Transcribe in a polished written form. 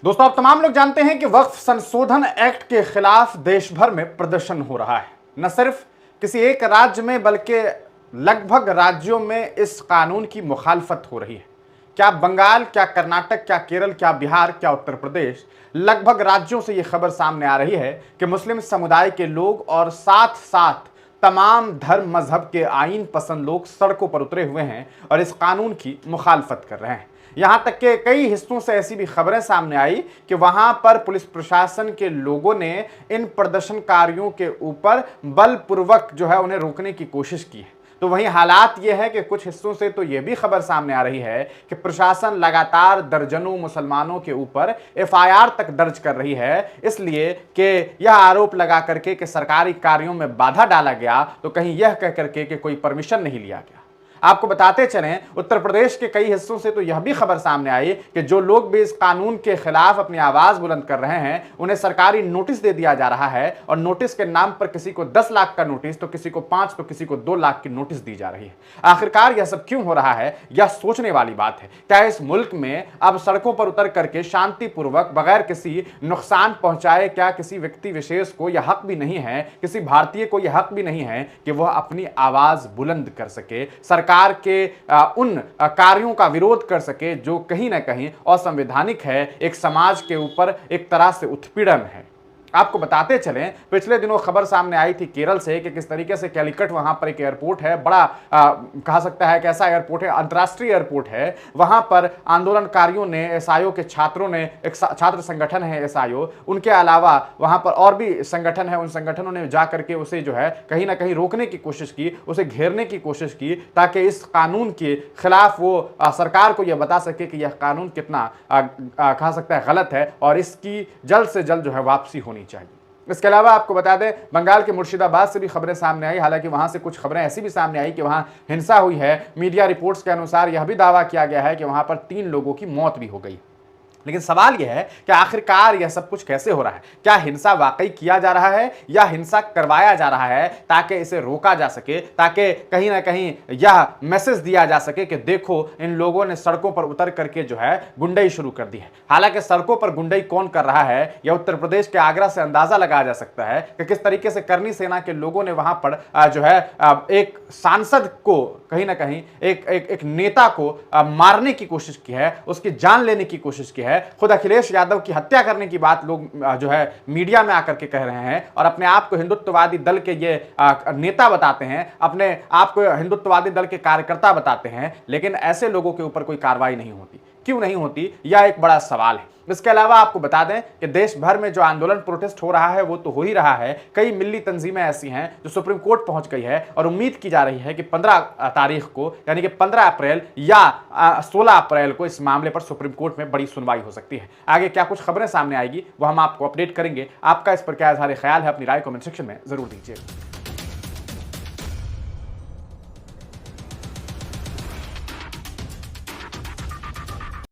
दोस्तों, आप तमाम लोग जानते हैं कि वक्फ संशोधन एक्ट के खिलाफ देश भर में प्रदर्शन हो रहा है। न सिर्फ किसी एक राज्य में बल्कि लगभग राज्यों में इस कानून की मुखालफत हो रही है। क्या बंगाल, क्या कर्नाटक, क्या केरल, क्या बिहार, क्या उत्तर प्रदेश, लगभग राज्यों से यह खबर सामने आ रही है कि मुस्लिम समुदाय के लोग और साथ साथ तमाम धर्म मजहब के आईन पसंद लोग सड़कों पर उतरे हुए हैं और इस कानून की मुखालफत कर रहे हैं। यहां तक कि कई हिस्सों से ऐसी भी खबरें सामने आई कि वहां पर पुलिस प्रशासन के लोगों ने इन प्रदर्शनकारियों के ऊपर बलपूर्वक जो है उन्हें रोकने की कोशिश की है। तो वहीं हालात यह है कि कुछ हिस्सों से तो यह भी खबर सामने आ रही है कि प्रशासन लगातार दर्जनों मुसलमानों के ऊपर एफआईआर तक दर्ज कर रही है, इसलिए कि यह आरोप लगा करके कि सरकारी कार्यों में बाधा डाला गया, तो कहीं यह कह करके कि कोई परमिशन नहीं लिया गया। आपको बताते चलें, उत्तर प्रदेश के कई हिस्सों से तो यह भी खबर सामने आई कि जो लोग भी इस कानून के खिलाफ अपनी आवाज बुलंद कर रहे हैं उन्हें सरकारी नोटिस दे दिया जा रहा है और नोटिस के नाम पर किसी को 10 लाख का नोटिस, तो किसी को 5, तो किसी को 2 लाख की नोटिस दी जा रही है। आखिरकार यह सब क्यों हो रहा है, यह सोचने वाली बात है। क्या इस मुल्क में अब सड़कों पर उतर करके शांतिपूर्वक बगैर किसी नुकसान पहुंचाए क्या किसी व्यक्ति विशेष को यह हक भी नहीं है, किसी भारतीय को यह हक भी नहीं है कि वह अपनी आवाज बुलंद कर सके, सरकार के उन कार्यों का विरोध कर सके जो कहीं ना कहीं असंवैधानिक है, एक समाज के ऊपर एक तरह से उत्पीड़न है। आपको बताते चलें, पिछले दिनों खबर सामने आई थी केरल से कि किस तरीके से कैलिकट वहां पर एक एयरपोर्ट है, बड़ा कहा सकता है कि ऐसा एयरपोर्ट है, अंतर्राष्ट्रीय एयरपोर्ट है। वहां पर आंदोलनकारियों ने, एसआईओ के छात्रों ने, एक छात्र संगठन है एसआईओ, उनके अलावा वहां पर और भी संगठन है, उन संगठनों ने जाकर के उसे जो है कहीं ना कहीं रोकने की कोशिश की, उसे घेरने की कोशिश की, ताकि इस कानून के खिलाफ वो सरकार को यह बता सके कि यह कानून कितना कहा सकता है गलत है और इसकी जल्द से जल्द जो है वापसी होनी चाहिए। इसके अलावा आपको बता दें, बंगाल के मुर्शिदाबाद से भी खबरें सामने आई। हालांकि वहां से कुछ खबरें ऐसी भी सामने आई कि वहां हिंसा हुई है। मीडिया रिपोर्ट्स के अनुसार यह भी दावा किया गया है कि वहां पर 3 लोगों की मौत भी हो गई। लेकिन सवाल यह है कि आखिरकार यह सब कुछ कैसे हो रहा है? क्या हिंसा वाकई किया जा रहा है या हिंसा करवाया जा रहा है ताकि इसे रोका जा सके, ताकि कहीं ना कहीं यह मैसेज दिया जा सके कि देखो इन लोगों ने सड़कों पर उतर करके जो है गुंडई शुरू कर दी है। हालांकि सड़कों पर गुंडई कौन कर रहा है, यह उत्तर प्रदेश के आगरा से अंदाजा लगाया जा सकता है कि किस तरीके से करनी सेना के लोगों ने वहां पर जो है एक सांसद को, कहीं ना कहीं एक नेता को मारने की कोशिश की है, उसकी जान लेने की कोशिश की है। खुद अखिलेश यादव की हत्या करने की बात लोग जो है मीडिया में आकर के कह रहे हैं और अपने आप को हिंदुत्ववादी दल के ये नेता बताते हैं, अपने आप को हिंदुत्ववादी दल के कार्यकर्ता बताते हैं। लेकिन ऐसे लोगों के ऊपर कोई कार्रवाई नहीं होती। क्यों नहीं होती, यह एक बड़ा सवाल है। इसके अलावा आपको बता दें कि देश भर में जो आंदोलन प्रोटेस्ट हो रहा है वो तो हो ही रहा है। कई मिली तंजीमें ऐसी हैं जो सुप्रीम कोर्ट पहुंच गई है और उम्मीद की जा रही है कि 15 तारीख को, यानी कि 15 अप्रैल या 16 अप्रैल को इस मामले पर सुप्रीम कोर्ट में बड़ी सुनवाई हो सकती है। आगे क्या कुछ खबरें सामने आएगी वो हम आपको अपडेट करेंगे। आपका इस पर क्या ख्याल है, अपनी राय कमेंट सेक्शन में जरूर दीजिए।